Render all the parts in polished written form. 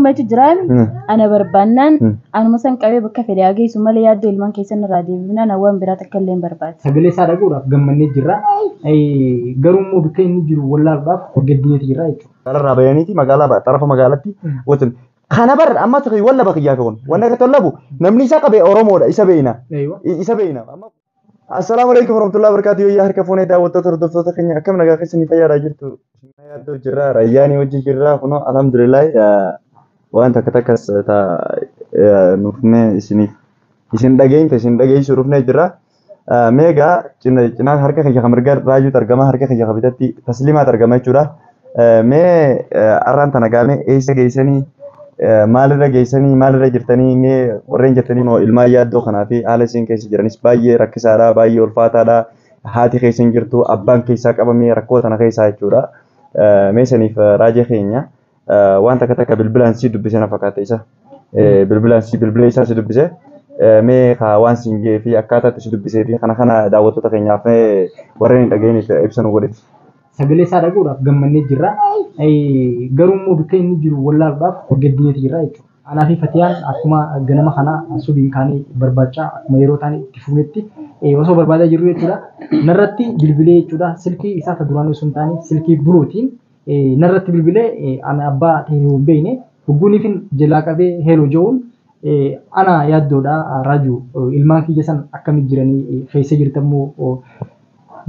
ما تجران أنا بربانان أنا مثلا كأي بكفي أجي ثم لي يدو المان كيسن رادي بنا نوام برات أتكلم برباد سجلي سارة جورا جمّني جرا أي جرومو بكين نجرو ولا الباب وجدني تجرا إيش على الرابعينيتي مقالة طرف مقالتي وتن خنبر أما تقول ولا بقي ياكون وانا كتلبو نمني ساق بأورومو إسبينا أيوة إسبينا السلام عليكم ورحمة الله وبركاته يا هركفوني دعوة تردد تكني كم نجا كسني فيا راجلتو يا دو جرا رياني وجه جرا كنا الحمد لله وأنت كتكس تا نفنا isin dhagayin surufnee jira meegaa cinaa harka kiyya mirgaa raajuu argama harka kiyya bitatti tasliimaat argama jechuudha mee arraan tana gaame eessa geessanii maalirra jirtanii mee warreen jirtanii moo ilmaa yaaddoo kanaa fi haala isin keessa jiranis baay'ee rakkisaadha baay'ee ulfaataadha haati keessan jirtu abbaan keessaa qabamee rakkoo tana keessaa jechuudha mee saniif raajee keenya waan takka bilbilaan si dubbisee na fakkaata isa bilbila isaa si dubbisee mee waan singee fi akkaataa itti dubbisee fi kana daawwattoota keenyaaf warreen dhageenyiif ibsan godhe. Sagalee isaa dhaguudhaaf gammannee jirra. Garuu bakka inni jiru wallaaluudhaaf gaddineeti jirra jechuudha. Anaa fi Fatiyaan akkuma ganama kana subiin kaanii barbaachaa akkuma yeroo ta'an itti fuunetti osoo barbaadaa jirru jechuudha. Narratti bilbilee jechuudha. Silkii isaa ta duraan osoo hin taane silkii birootiin narratti bilbilee ana abbaa ta'e hin beekne hogguuniifin jalaa qabee heeloo jehuun ana yaaddoodha raaju ilmaan kiyya san akkamitti jiranii keessa jirtammoo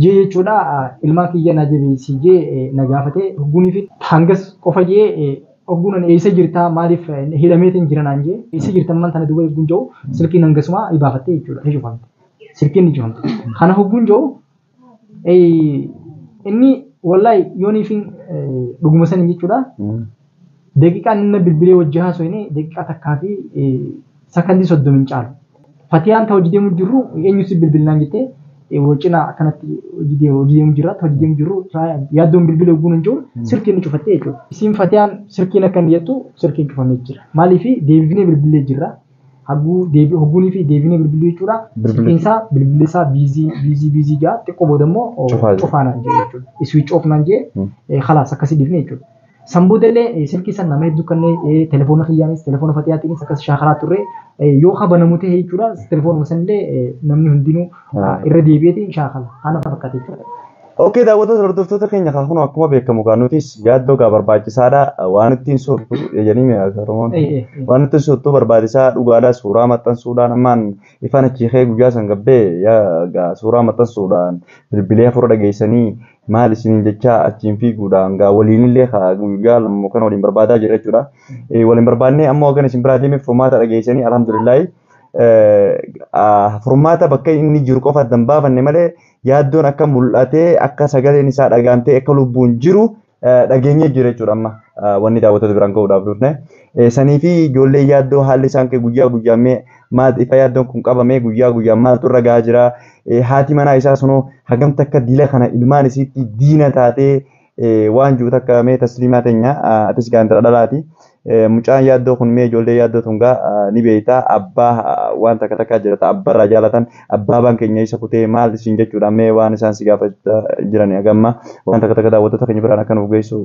jee jechuudha ilmaan kiyya na jabeessi jee na gaafate hogguuniif hangas qofa jee hogguunan eessa jirtaa maaliif hidhameetiin jiranaan jee eessa jirtan man tana duuba hogguun jiru silkiin hangasuma ibaafattee jechuudha ni cufamte silkiin ni cufamte kana hogguun jiru inni wallahi yooniifin dhuguma sanii jechuudha. Daqiiqaan inni bilbilee wajjin haasofne daqiiqaa takkaa fi sakandii 30 caalu. Fatiyaan ta'u hojii deemu jirru eenyusi bilbilaan jettee wacina akkanatti hojii deemu jirra hojii deemu jirru yaaddoon bilbilee oguun hin jiru sirkiin ni cufattee jechuudha. Isin Fatiyaan sirkiin akka inni jettu sirkiin cufamee jira. Maaliif deebinee bilbilee jirra. Hogguunii fi deebinee bilbilee jechuudha. Bilbilee isaa biizii jaa xiqqoo booda immoo cufaanaan jee jechuudha. Iswiic oofnaan jee khalaas akkasii dhiifne jechuudha. Sambuudelee silkii san nama hedduu kanneen telefoona kiyyaanis telefoona Fatiyaatiinis akkas shaakaraa turre yoo qabanamu ta'e jechuudha telefoonuma sanillee namni hundinuu irra deebi'eeti shaakala haala fakkaate jechuudha. Ookee daawwattoota hordoftoota keenya kan kun akkuma beekamu kan nutis yaaddoo gaa barbaachisaadha waan ittiin soortu jedhanii waan ittiin soortu barbaachisaa dhugaadha suuraa maxxansuudhaan ammaan ifaan achiikee guyyaa san gabbee suuraa maxxansuudhaan bilbilee afur dhageessanii maal isiniin jecha achiin fiiguudhaan gaa waliinillee guyyaa lammoo kan waliin barbaadaa jira jechuudha. Waliin barbaannee ammoo hooggan isin biraa deemee furmaata dhageessanii alhamdulillaahi furmaata bakka inni jiru qofa addan baafanne malee yaaddoon akka mul'atee akka sagaleen isaa dhagaamtee akka lubbuun jiru dhageenyee jira jechuudha amma wanni daawwattoota biraan ga'uudhaaf dhufne. Sanii fi ijoollee yaaddoo haalli isaan guyyaa guyyaan maal ifa yaaddoon kun qabamee guyyaa guyyaan maaltu irra gahaa jira haati manaa isaa sunoo hagamta akka dila kana ilmaan isiitti diina taatee waan jiru takka mee tasliimaa teenya atis gaantara dhalaati. Mucaan yaaddoo kun mee ijoollee yaaddoo tungaa ni beektaa abbaa waan takka jirata abbaarraa jaalatan abbaabaan keenya isa kutee maal isin jechuudha mee waan isaan si gaafachaa jiran agamma waan takka daawwattoota keenya biraan akka nuuf geessu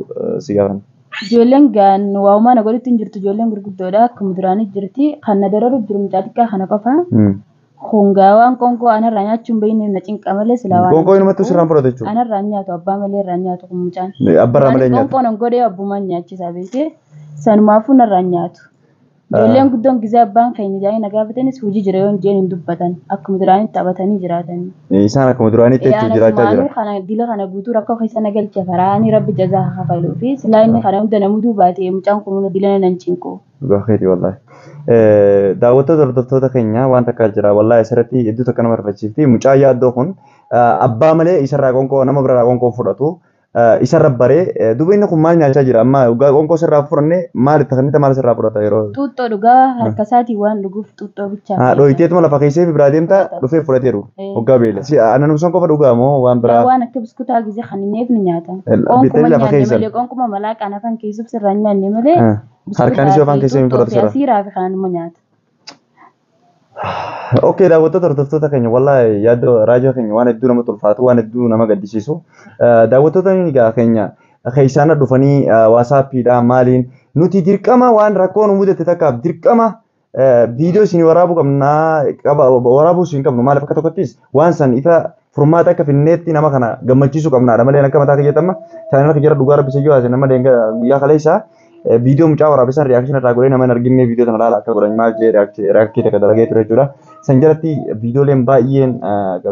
si gaafan. Ijoolleen gaan waa'umaan godhutti hin jirtu ijoolleen gurguddoodha akkuma duraanii jirti kan na dararu jiru mucaa xiqqaa kana qofa. Hongaa waan qonkoo anarraa nyaachuun baay'inaan na cinqa malee silaa waan. Qonkoo inumatti sirraan fudhate jechuudha. Anarraa nyaatu abbaa malee irraa nyaatu kun mucaan. Abbarraa malee nyaatu. Qonkoon an godhee abbumaan nyaachisaa beekee sanumaafuu narraa nyaatu. Ijoolleen guddoon gizee abbaan keenya jaanii na gaafatanis hojii jira yoo hin dubbatan akkuma duraanii taphatanii jiraatanii. Isaan akkuma duraaniitti jechuun jiraachaa jira. Kana dila kana guutuu rakkoo keessa na galche faraanii rabbi jazaa hafaluu fi silaa inni kana hunda namuu baatee mucaan kun dila nan cinqu. Gaafeeti wallahi. Daawwattoota hordoftoota keenya waan takka jira wallahi asirratti hedduu takka nama rifachiifti mucaa yaaddoo kun abbaa malee isarraa qonkoo nama biraarraa qonkoo fudhatu. Isarra baree duuba inni kun maal nyaachaa jira amma qonkoo sirraa fudhanne maal itti kannitti maal sirraa fudhata yeroo. Xuuxxoo dhugaa harka isaatii waan dhuguuf xuuxxoo bichaa. Dhohiteetuma lafa keessee fi biraa deemta dhufee fudhateeru hoggaa beela. Aannan sun qofa dhugaa moo waan biraa. Waan akka biskuutaa gisee kan inni eefni nyaatan. Qonkuma nyaanne malee qonkuma malaaqaan afaan keessuuf sirraa nyaanne malee. Harkaanis afaan keessee hin fudhatu sirra. Asiiraa fi kanuma nyaata. Oke daawwattoota hordoftoota keenya wallahi yaaddoo raajii keenya waan hedduu nama ulfaatu waan hedduu nama gaddisiisu daawwattoota keenya keessaan dhufanii waasaappiidhaan maaliin nuti dirqama waan rakkoon mudate takkaaf dirqama viidiyoo isin waraabuu qabna waraabuu isin qabnu maaliif akka tokkottis waan san ifa furmaata akka finneetti nama kana gammachiisuu qabnaadha malee akka mataa kiyyatamma chaanala kiyya dhugaa rabbisa yoo haase nama deenga guyyaa kaleessa viidiyoo mucaa waraabisan reaction irraa godhee nama hin arginne viidiyoo sana laala akka godhan maal jee reaction takka dalagee ture jechuudha. San jalatti viidiyooleen baay'een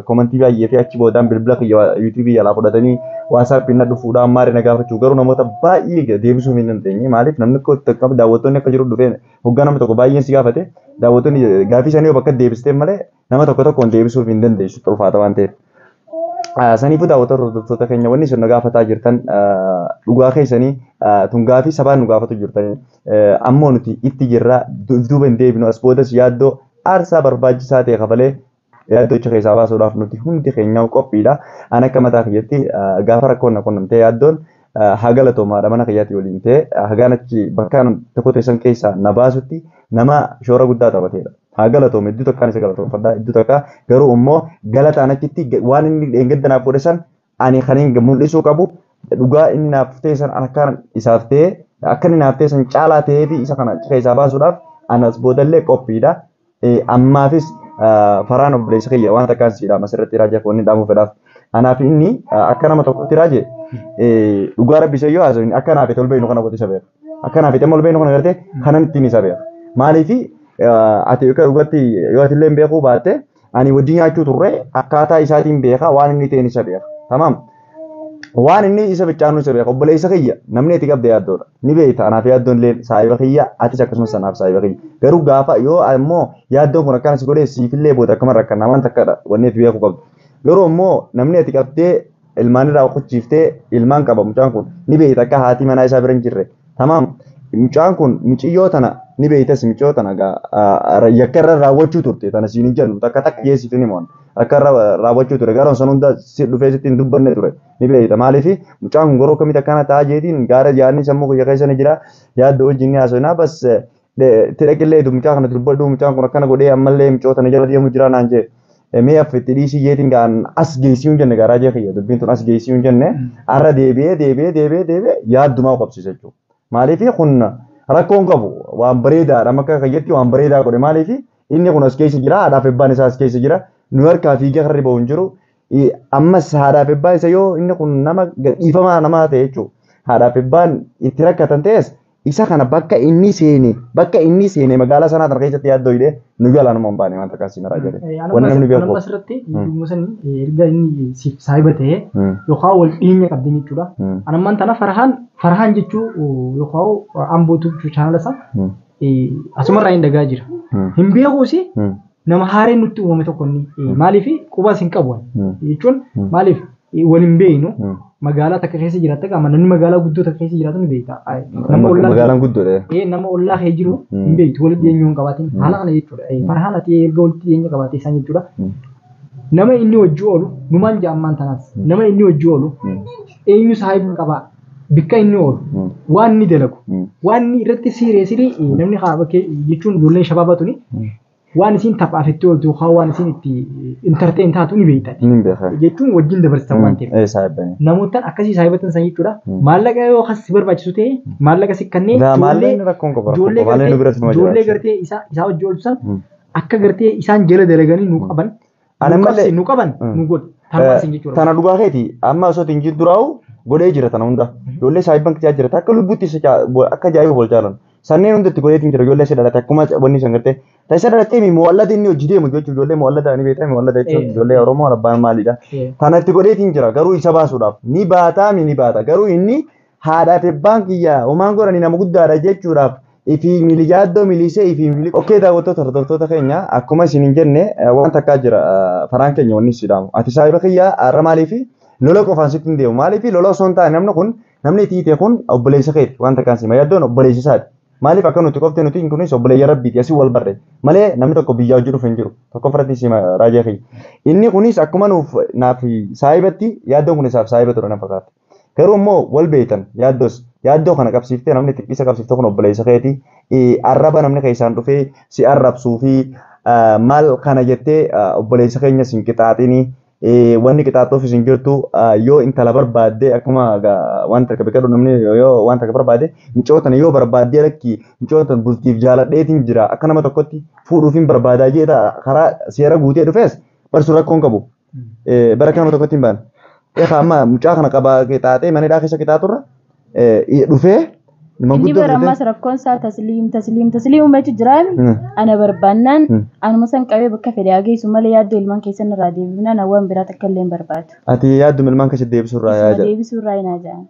komentii baay'ee fi achi boodaan bilbila kiyya yuutuubii jalaa fudhatanii waasaap inni dhufuudhaan maari na gaafachuu garuu namoota baay'ee deebisuu hin dandeenye maaliif namni tokko daawwattoonni akka jiru dhufee hoggaa nama tokko baay'een si gaafate daawwattoonni gaafii isaanii yoo bakka deebistee malee nama tokko tokkoon deebisuuf hin dandeessu ulfaata waan ta'eef. Saniifuu daawwattoota keenya wanni isin gaafataa jirtan dhugaa keessanii tun gaafii sabaan nu gaafatu jirtan ammoo nuti itti jirra duuba hin deebinu as boodas yaaddoo aarsaa barbaachisaa ta'e kafalee yaaddoo icha keessaa baasuudhaaf nuti hundi keenyaa qophiidha. Ani akka mataa kiyyatti gaafa rakkoon na qunnamtee yaaddoon hagalatomaadha mana kiyyaatti waliin ta'e hagaan achi bakka tokko teessan keessaa na baasutti nama shoora guddaa taphateedha. Hagalatoom iddoo tokkaan isa galatoomfadha iddoo tokko garuu immoo galataan achitti waan inni dheengadda naaf godhe san ani kan hin mul'isuu qabu dhugaa inni naaf ta'e san akka isaaf ta'e akka inni naaf ta'e san caalaa ta'ee fi isa kana keessaa baasuudhaaf anas boodallee qophiidha. Ammaafis faraan obboleessa kiyya waan takkaan siidha asirratti raajaa foonni dhaamu fedhaaf. Anaaf inni akka nama tokkotti raajee dhugaa rabbisa yoo haasawin akka naaf tol beenu kana qote isa beeka. Akka naaf tol beenu kana gartee kanan ittiin isa beeka. Maaliifi ati yoo dhugatti yoo ati illee beekuu baatte ani wajjin nyaachuu turre akkaataa isaatiin beeka waan inni ta'een isa beeka. Tamaam. Waan inni isa bichaanu isa beeka obboleessa kiyya namni itti qabde yaaddoodha. Ni beekta anaaf yaaddoon illee saayiba kiyya atis akkasumas sanaaf saayiba kiyya. Garuu gaafa yoo ammoo yaaddoon kun akkanas godhee siifillee booda akkama rakkanna waan takkadha wanni itti beekuu qabdu. Garuu immoo namni itti qabdee ilmaan irraa qochiiftee ilmaan qaba mucaan kun ni beekta akka haati manaa isaa bira hin jirre. Tamaam. Mucaan kun miiciyyoo tana ni beektas miiciyyoo tana yakka irra raawwachuu turte tana siin hin jennu takka takka geessitu ni moon akka irra raawwachuu ture garoon san hunda dhufee sitti hin dubbanne ture ni beekta maaliif mucaan kun goroo kamitti akkana ta'aa jeetiin gaara yaadni sammuu kiyya keessa ni jira yaadda wajjin ni haasofnaa bas tidhaqillee mucaa kana dubbadhu mucaan kun akkana godhee ammallee miicoo tana jala deemu jira naan jee mee affitti dhiisii jeetiin gaan as geessii hin jenne gaaraa jee kiyya dubbiin tun as geessii hin jenne arra deebi'ee yaaddumaa qabsiisa jechuudha. Maaliif kun rakkoon qabu waan bareedaadha makka kayyatti waan bareedaa godhe maaliif inni kun as keessa jira haadhaaf ebbaan isaa as keessa jira nu harkaa fiigee harri ba'u hin jiru ammas haadhaaf ebbaan isa yoo inni kun nama dhiifamaa namaa ta'e jechuudha haadhaaf ebbaan itti rakkatan ta'es isa kana bakka inni seene magaalaa sanaa tana keessatti yaaddoo hidhee nu jala nama hin baane waan takkaa siin irraa jedhe. Wanni namni beeku. Nama asirratti musan erga inni siif saayiba ta'e yookaan wal dhiyeenya qabdan jechuudha. Anammaan tana Farhaan jechuu yookaan ambootu chaanala isaa asumarraa hin dhagaa jira. Hin beekuusi nama haareen nutti uumame tokko inni maaliif qubaas hin qabu jechuun maaliif wal hin beeknu magaalaa takka keessa jiraatta qaama namni magaalaa guddoo takka keessa jiraatu ni beekta. Magaalaan guddoodha. Nama ollaa kee jiru hin beektu walitti dhiyeenyuu hin qabaatin haala kana jechuudha. Farhaan ati erga walitti dhiyeenya qabaatee isaan jechuudha. Nama inni wajjii oolu numaan jaammaan tanaas nama inni wajjii oolu eenyu saayibuun qabaa bikka inni oolu waan inni dalagu waan inni irratti siiree namni haa bakkee jechuun ijoolleen shabaabatuni waan isin taphaafetti ooltu yookaan waan isin itti intarteen taatu ni beektan. Jechuun wajjin dabarsitan waan ta'eef. Namoota akkasii saayibatan san jechuudha. Maallaqa yoo kasi barbaachisu ta'e maallaqa si kanneen ijoollee gartee isaa wajjin oolchu san akka gartee isaan jala dalaganii nu qaban. Nu qaban nu godhu. Tana dhugaa keeti amma osoo hin jiru duraa'u godhee jira tana hunda. Ijoollee saayiban keessaa jira akka lubbuutti akka ajaa'iba bol jaalan. Sanneen hundatti godheetiin jira ijoollee si dhalate akkuma wanni san gartee taasisa dhalatee mo'allata inni hojii deemu jechuun ijoollee mo'allata ni beektaa mo'allata jechuun ijoollee Oromoo abbaan maalidha. Kanatti godheetiin jira garuu isa baasuudhaaf ni baata garuu inni haadhaaf ebbaan kiyyaa homaan godhanii nama guddaadha jechuudhaaf ifi milijaaddoo milisee ifi milisee. Okkee daawwattoota hordoftoota keenya akkuma isin hin jenne waan takkaa jira faraan keenya wanni sidhaamu ati saayiba kiyyaa har'a maaliifi lola qofaan sitti hin deemu maaliifi lola osoo hin taane namni itti hiite kun obboleessa keeti waan takkaan si mayyaaddoon obboleessa isaati. Maaliif akka nuti qoftee nuti kunis obboleeyya rabbiiti asii wal barre malee namni tokko biyyaa hojii dhufu hin jiru tokko fudhatii si raajaa kiyya. Inni kunis akkuma nuuf naaf saayibatti yaaddoon kun isaaf saayiba ture na fakkaata. Garuu immoo wal beektan yaaddoo kana qabsiiftee namni xiqqisa qabsiiftee kun obboleessa keeti arraba namni keessaan dhufee si arrabsuu fi maal kana jettee obboleessa keenya sin qixaaxini wanni qixaaxuuf isin jirtu yoo intala barbaadde akkuma wanta akka beekadu namni yoo wanta akka barbaade micootana yoo barbaadde lakki micootan bultiif jaaladheetiin jira akka nama tokkotti fuudhuufin barbaadaa jeeta karaa seera guutee dhufees barsu rakkoon qabu bara kana tokkotti hin baane. Eegaa amma mucaa kana qabaa qixaaxee manidhaa keessa qixaaxurra dhufee inni barammas rakkoon isaa tasliim meechu jiraami ana barbaannaan anuma san qabee bakka fedhaa geessu malee yaaddoo ilmaan keessan irraa deebifnaan hawwan biraa takka illee hin barbaadu. Ati yaaddoo ilmaan keessa deebisurraa yaada. Deebisurraa hin ajaan.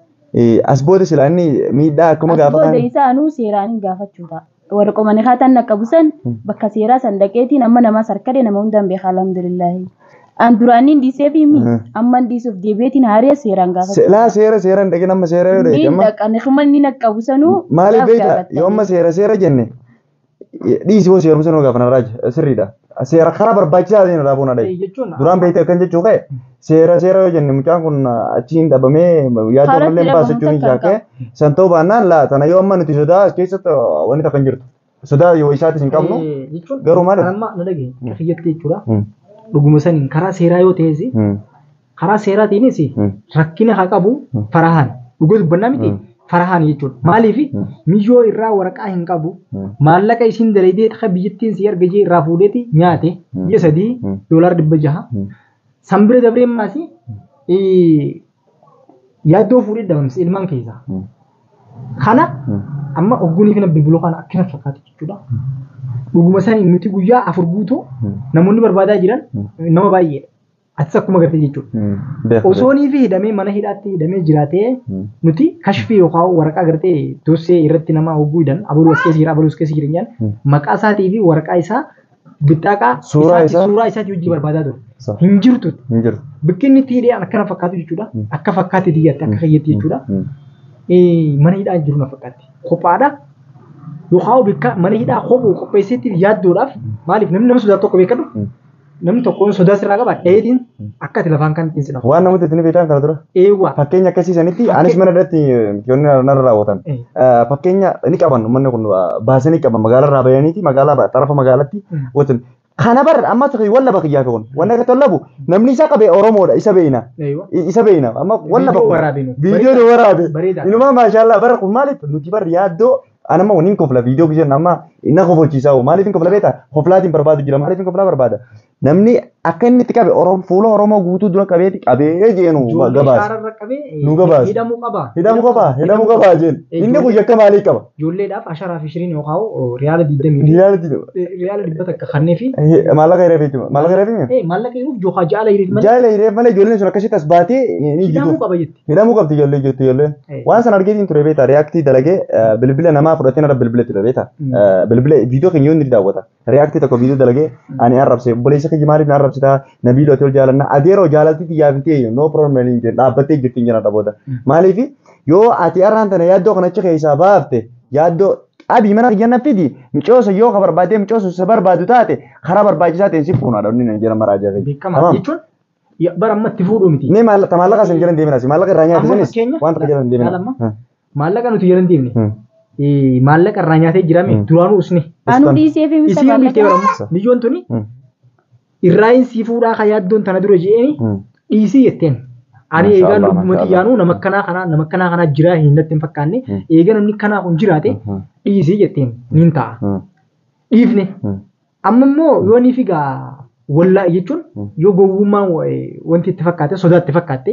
As booda silaa inni miidhaa akkuma gaafa kana. As booda isaanuu seeraan hin gaafachuudha. Warra qomani haatan naqabu san bakka seeraa san dhaqeetiin amma namas harkadee nama hundaan beeka alhamdulillahi. An duraaniin dhiisee fi amman dhiisuuf deebiitiin haaree seeraan gaafachuu. Seeraan dhaqee nama seera yoo dhaqee amma. Ni dhaqan humni naqabu sanuu. Maaliif beektaa yoo amma seera jenne dhiisii hoo seerumsa nuu gaafa narraa sirriidha. Seera karaa barbaachisaa ta'een irraa buuna dhaye. Duraan beektaa akkan jechuu ka'e seera yoo jenne mucaan kun achiin dhabamee yaaduu mallee baasachuu ni jaakee san ta'uu baannaan laa tana yoo amma nuti sodaa keessatti wanni takka hin jirtu. Sodaa yoo isaatis hin qabnu garuu maali? Amma na dhagee kiyyatti jechuudha. Dhuguma saniin karaa seeraa yoo ta'es karaa seeraatiinis rakkina haa qabu farahaan dhugaa dubbannaa miti farahaan jechuudha. Maaliif miyyoo irraa waraqaa hin qabu maallaqa isiin dalaydee akka biyyattiin si arga jee irraa fuudheeti nyaate ji'a $3 san bira dabree maasi yaaddoo fuudhee dabamse ilmaan keessaa. Kana amma ogguunii fi bilbiloo kana akkana fakkaatu jechuudha. Dhuguma sanii nuti guyyaa 4 guutuu namoonni barbaadaa jiran nama baay'eedha. Atis akkuma gartee jechuudha. Osoonii fi hidhamee mana hidhaatti hidhamee jiraatee nuti kashfii yookaan waraqaa gartee dossee irratti nama hogguu hidhan abaluu as keessa jira abaluu as keessa jireenyaan maqaa isaatii fi waraqaa isaa bixxaqaa suuraa isaatti hojii barbaadaa ture. Hin jirtu. Bakki inni itti hidhee akkana fakkaatu jechuudha. Akka fakkaate diyyatti akka kayyetti jechuudha. Mana hidhaa jiru na fakkaatti. Kophaadha. Yookaan bakka mana hidhaa kophuu qopheesseetti yaaddoodhaaf maaliif namni nama sodaa tokko beekadu namni tokko sodaa sirraa qaba dheedhiin akka ati lafaan kan ittiin sidhamu. Waan namoota ittiin beekan kana dura. Eewwa. Fakkeenya akkasiisanitti anis mana irratti yoonni narra raawwatan. Fakkeenya ni qaban uummanni kun baasanii qaban magaalaa irraa bayaniiti magaalaa xarafa magaalaatti wajjin. Kana bar amma ta'e walla bakiyyaa kun wanda akka tollabu namni isa qabe Oromoodha isa beeyna. Isa beeyna amma walla bakku. Viidiyoo waraabe. Inuma maashaallah bara kun maaliif nuti bar yaaddoo anama waniin kofla viidiyoo kiyyan amma inna kofalchiisaa maaliif kofla beeta koflaatiin barbaadu jira maaliif koflaa barbaada namni akka inni itti qabe fuula Oromoo guutuu dura qabeeti qabee jeenu gabaas nu gabaas hidhamuu qaba jeen inni kun yakka maalii qaba ijoolleedhaaf 15 yookaan riyaala 20 riyaala 100 akka kannee fi maallaqa hireefiti maallaqa hiruuf jookaa jaala hireef malee ijoolleen sun akkasitti as baatee hidhamuu qabdi ijoolleen waan san argeetiin ture beeta reaaktii dalagee bilbila namaa fudhatee nara bilbila ture beeta bilbila viidiyoo keenya yoo inni daawwata reaaktii tokko viidiyoo dalagee ani arrabse boleessa kiyya maaliif na arrabsita nabii lootii ol jaalanna adeeroo jaalatti yaafitee no problem hin jedhe dhaabbattee jirti hin jedhan booda maaliif yoo ati arraan tana yaaddoo kana achi keessaa baafte yaaddoo abii mana kiyyan fidi micoosa yoo ka barbaadee micoosa isa barbaadu taate karaa barbaachisaa ta'een si fuunaadha inni nan jedhan maraa jaaree. Beekamaa jechuun bara amma itti fuudhu miti. Nee maallaqa san jiran deeminas maallaqa irraa nyaatisanis waan takka jiran deeminas. Maallaqa nuti jiran deemne. Maallaqa irraa nyaatee jirame duraanuu usne. Anu dhiisee fi misa maallaqa. Biyyoon tuni irraayin sii fuudhaa kan yaaddoon tana dura je'eni dhiisii jetteen. Ani eegaa lubbumati yaanuu nama kanaa kanaa jira hin natti hin fakkaanne eegaa namni kanaa kun jiraate dhiisii jetteen niin ta'a. Dhiifne. Amma immoo yoo ni figaa wallaa jechuun yoo gowwummaan wanti itti fakkaate sodaa itti fakkaatte.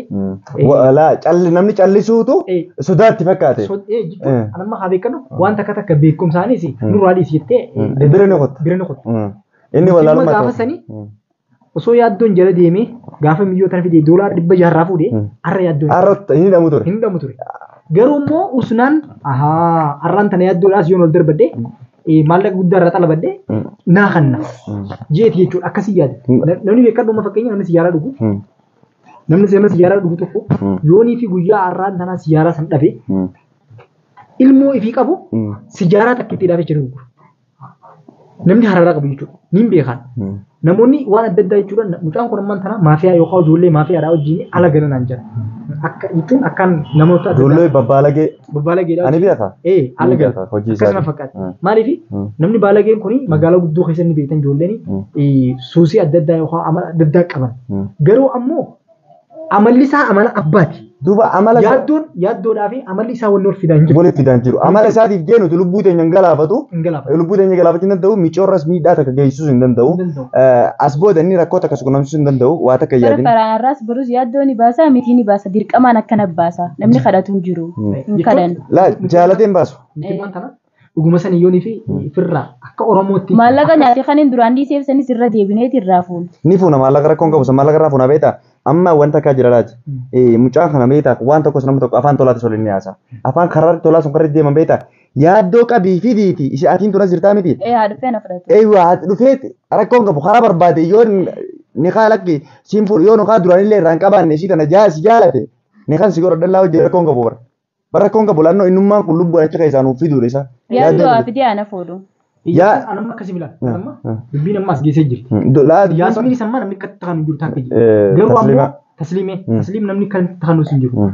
Namni callisuutu sodaa itti fakkaate. Anamma haa beekanu waan takka beekumsaanis nurraa dhiisi jettee bira ni qotta. Inni wallaalummaa gaafa sanii osoo yaaddoon jala deemee gaafa miyyootaan fidee $600 fuudhee har'a yaaddoon. Har'a hin hidhamu ture. Hin hidhamu ture. Garuu immoo usnaan har'aan tana yaaddoodhaas yoon ol darbadde maallaqa guddaa irraa xalabadde naa kanna jeeti jechuudha akkasii yaade. Namni beekadhuma fakkeenya namni siyaaraa dhugu. Namni siyaaraa dhugu tokko yoonii fi guyyaa har'aan tanaa siyaaraa san dhabe ilmoo ifii qabu siyaaraa takka itti dhaabee jiru. namni hararaa qabu jechuudha. Niin beekan. Namoonni waan adda addaa jechuudha. Mucaan kun ammaan tana maafiyaa yookaan ijoollee maafiyaadhaa wajjin ala galanaan jira. Akka jechuun akkaan namoota ijoollee babbaalagee. Babbaalagee. Ani beeka. Ala gala. Akkasuma fakkaata. Maaliif namni baalageen kun magaalaa guddoo keessa ni beektan ijoolleen suusii adda addaa yookaan amala adda addaa qaban. Garuu ammoo amalli isaa amala abbaati. Duuba amala yaaddoodhaa fi amalli isaa wal fidaan jiru. Wal fidaan jiru. Amala isaatiif jennutu lubbuu teenya hin galaafatu. Lubbuu teenya galaafachuu hin danda'u. Micoorras miidhaa takka geessisuu hin danda'u. As booda inni rakkoo takka qunnamsiisuu hin danda'u. Waa takka yaadin. Karaan irraas barus yaaddoo ni baasa mitii ni baasa dirqamaan akkana baasa namni kadhatu hin jiru. Hin kadhan. Laa jaalateen baasu. Dhuguma san iyyoonii fi firraa akka Oromootti. Maallaqa nyaatee kan hin duraan dhiisee sanis irra deebineeti irraa fuun. Ni fuuna maallaqa rakkoon qabu maallaqa irraa fuuna beektaa. Amma wanta akka jiraalaati. Mucaan kana beektaa waan tokkos nama tokko afaan tolaatis waliin haasa. Afaan karaa tolaa sun karra deeman beektaa. Yaaddoo qabii fi diiti ishee atiin tunas jirtaa miti. Dhufee na fudhatu. Waa dhufee rakkoon qabu karaa barbaade yoo ni kaa lakki simfuul yoo nukaa duraanillee irraan qabaanne ishii tana jaalate ni kan si godha dallaa hojii rakkoon qabu bara. Bara rakkoon qabu laannoo innummaan kun lubbuu achi keessaa nuuf fiduudha isa. Yaaddoo afidee ana fuudhu. Anamma akkasii bilaan. Dubbiin ammaas geessee jirti. Yaasmiin isa namni akka taanu jiru taakka jiru. Garuu ammoo tasliim namni kan taanu hin jiru.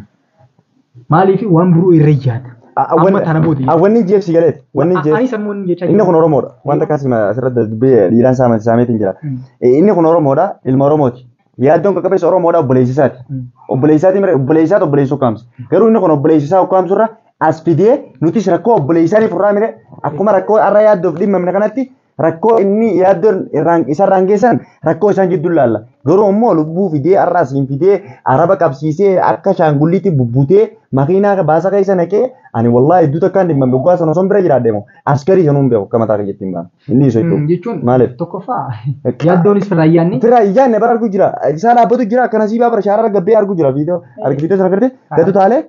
Maaliif waan biroo irra yaada. Amma tana booti. Wanni jeefsi galeeti. Wanni jeef. Ani sammuun jechaa inni kun Oromoodha. Wanta akkasuma asirratti dubbee dhiiraan saameetiin jira. Inni kun Oromoodha. Ilma Oromooti. Yaaddoon qaqqabeessa Oromoodha obboleessisaati. Obboleessisaati obboleessuu qaamsa. Garuu inni kun obboleessisaa qaamsurra as fidee nutis rakkoo obboleessaanii furraa mire akkuma rakkoo har'a yaaddoof dhimmamne kanatti rakkoo inni yaaddoon isarraan geessan rakkoo isaan gidduu laalla. Garuu immoo lubbuu fidee har'a asiin fidee araba qabsiisee akka shaangulliitti bubbutee makiinaa baasa keessa naqee ani wallaahi hedduu takkaan dhimmame waggaa sana osoo bira jiraadheemu askarii sanuun beeku akka mataa keeyyatti hin baane. Inni isa jechuun maaliif tokkoffaa yaaddoonis firraa iyyaanne. Firraa iyyaanne bara arguu jira. Isaa dhaabbatu jira akka nasiibaa bara shaarara gabbee arguu jira viidiyoo argisiisee sana garte gatu taalee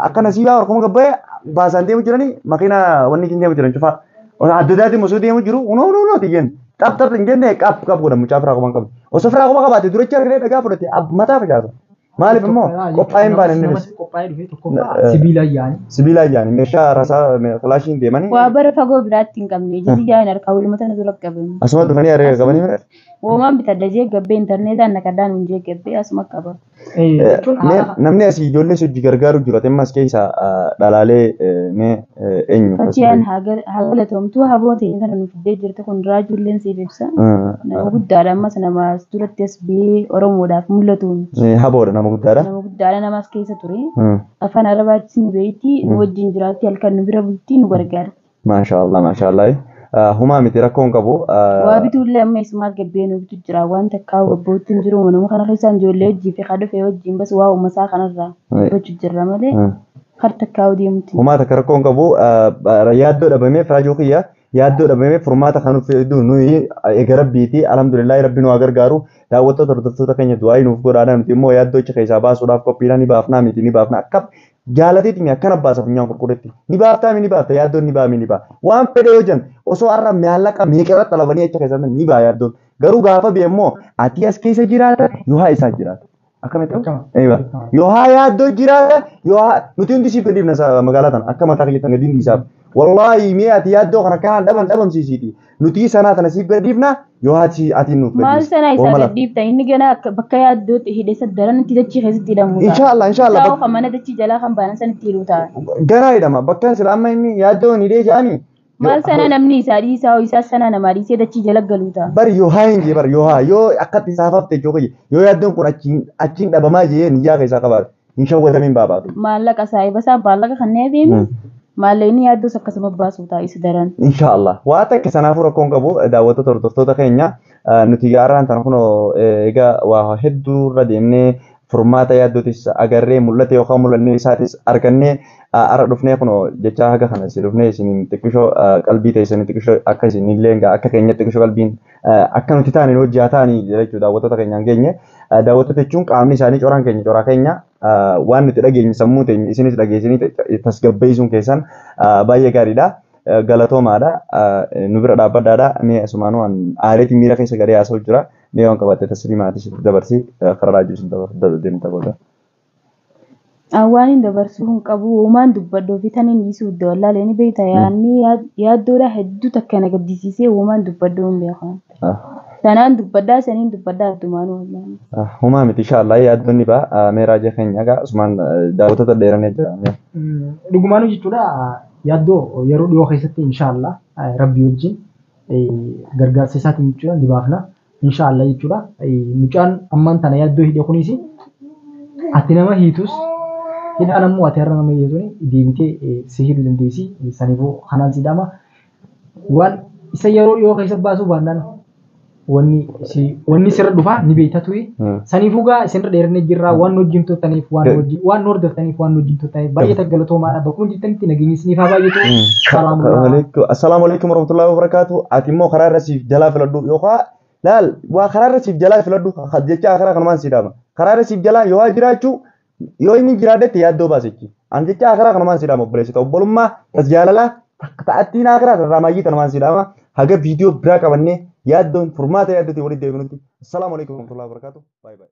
akka nasiibaa harkuma gabbee baasaan deemu jiranii makiinaa wanni ittiin deemu jiran cufaa. Adda addaatti mosoo deemu jiru unoo xiyyen xap hin jenne qap godha mucaa firaa kuma qabu. Osoo firaa kuma qabaate duricha argee dhagaa fudhate mataa facaasa. Maaliif immoo qophaa'ee hin baane innis. Qophaa'ee dhufee tokkoffaa sibiila iyyaani. Sibiila iyyaani meeshaa rasaa filaashiin deemanii. Waa bara fagoo biraatti hin qabne ijji iyyaani harkaa walumaa sana dura qabamu. Asuma dhufanii haree qabanii mira. Uumaan bitadda jee gabbee intarneetaan nakadaan hin jee gabbee asuma qaba. Namni asii ijoollee hojii gargaaru jiru ammas keessa dhalaalee eenyu. Fakkiyaan haala toomtuu haboo ta'e kana nuuf fiddee jirtu kun duraa ijoolleen siif ibsa. Nama guddaadha ammas nama duratti as biyee Oromoodhaaf mul'atu. Haboodha nama guddaadha. Nama guddaadha namas keessa ture. Afaan Arabaatti nu beeyti nu wajjin jiraatti halkan nu bira bultii nu gargaara. Maashaallah. Humaa miti rakkoon qabu. Waa bituullee amma isumaas gabbee nu bitu jira waan takkaa gabbootti hin jiru nama kana keessaan ijoollee wajjii fi kadhufee wajjin bas waa uummasaa kanarraa gochuu jirra malee kar takkaa deemti. Humaa takka rakkoon qabu yaaddoo dhabamee firaajoo kiyya yaaddoo dhabamee furmaata kan fidu nuyi egarabbiiti alhamdulillah rabbi nu gargaaru daawwattoota hordoftoota keenya du'aa nuuf godhaadha nuti immoo yaaddoo icha keessaa baasuudhaaf qophiidhaan ni baafnaa miti ni baafna akka jaalateetiin akkana baasa funyaan qulqulleetti ni baaftaa ni baafta yaaddoon ni baami ni baa waan fedhe yoo jan osoo har'a maallaqa meeqarra xalabanii acha keessatti ni baa yaaddoon garuu gaafa beemmoo ati as keessa jiraata yoo haa isaa jiraata. Akkamitti yoo haa yaaddoo jiraata yoo haa nuti hundi siif dhiibna magaalaa tana akka mataa keeyyatti gadi dhiisaaf wallahi mee ati yaaddoo kana kanaan dhabamsiisiiti nuti sanaa tana siif dhiibna yoo ati nuuf maal sanaa isaa gadhiifta inni gana bakka yaaddootti hidhee saddaran itti dachii keessatti hidhamu inshallah taa'u kan mana dachii jalaa kan baanan san itti hidhuu ta'a ganaa hidhama bakka sila amma inni yaaddoon hidhee jedhanii maal sana namni isaa dhiisaa isaa sana namaa dhiisee dachii jala galuu ta'a bari yoo haa hin jee bari yoo akkatti saafafte yoo yaaddoon kun achiin dhabamaa jee niyyaa keessaa qabaate hin shawwatamiin baabaatu maallaqa saayibasaa maallaqa kanneen deemi Maalleen yaaddos akkasuma baasuu taa'is daran. Inshallah. Waa takka sanaafuu rakkoon qabu daawwattoota hordoftoota keenya nuti gaarraan tan kun egaa waa hedduu irra deemnee furmaata yaaddootis agarree mul'ate yookaan mul'annee isaatis argannee ara dhufnee kun jecha haga kana si dhufnee isin xiqqishoo qalbii teessanii xiqqishoo akka isinillee akka keenya xiqqishoo qalbiin akka nuti taane hojjaa taanii jechuudha daawwattoota keenyaan geenye daawwattoota jechuun qaamni isaanii coraan keenya waan nuti dhageenye sammuu teenya isinis dhageessanii tasgabbeessuun keessan baay'ee gaariidha. Galatoomaadha nu bira dhaabbadhaadha mee asumaanuu aareetiin miira keessa gadee haasa'u jira mee waan qabatte tasliimaatis dabarsii karaa jiru deemta booda. Awwaan dabarsuu hin qabu uumaan dubbadhoo fi tan inni dhiisuu iddoo wallaalee ni beekta yaadni yaaddoodha hedduu takka na gaddisiisee uumaan dubbadhoo hin beekan. Sanaan dubbadhaa saniin dubbadhaa addumaanuu wallaalee. Humaa miti inshallah yaaddoonni ba'a meeraa jee keenya egaa Usmaan daawwattoota dheeranii jira. Dhugumaanuu jechuudha yaaddoo yeroo dhiyoo keessatti inshallah rabbi wajjin gargaarsa isaatiin jechuudha ni baafna inshallah jechuudha. Mucaan ammaan tana yaaddoo hidhe kunis ati nama hiitus hidhaan ammoo ati har'a nama hiituun deebitee si hidhuu dandeessi saniifuu kanaan sidhama waan isa yeroo dhiyoo keessa baasuu baannaan wanni sirra dhufaa ni beektatu saniifuu gaa isinirra dheerinee jirra waan wajjin turtaniif waan hordoftaniif waan wajjin turtaniif baay'ee taggalatoomaadha bakkuma jirtanitti nageenyi isiniif haa baay'atu. Assalaamu alaikum warahmatullahi wabarakatuh. Ati immoo karaa irra siif jalaa filadhu yookaan laal waa karaa irra siif jalaa filadhu jecha karaa kanumaan sidhama. Karaa irra siif jalaa yoo jiraachuu yoo inni jiraadetti yaaddoo baasichi. An jecha karaa kanumaan sidhama obboleessita obbolummaa tas jaalala ta'attiin karaa irraa maayyii kanumaan sidhama. Haga viidiyoo biraa qabannee yaaddoon furmaata yaaddootii walitti deebinutti. Assalaamu alaikum warahmatullahi wabarakatuh. Bye bye.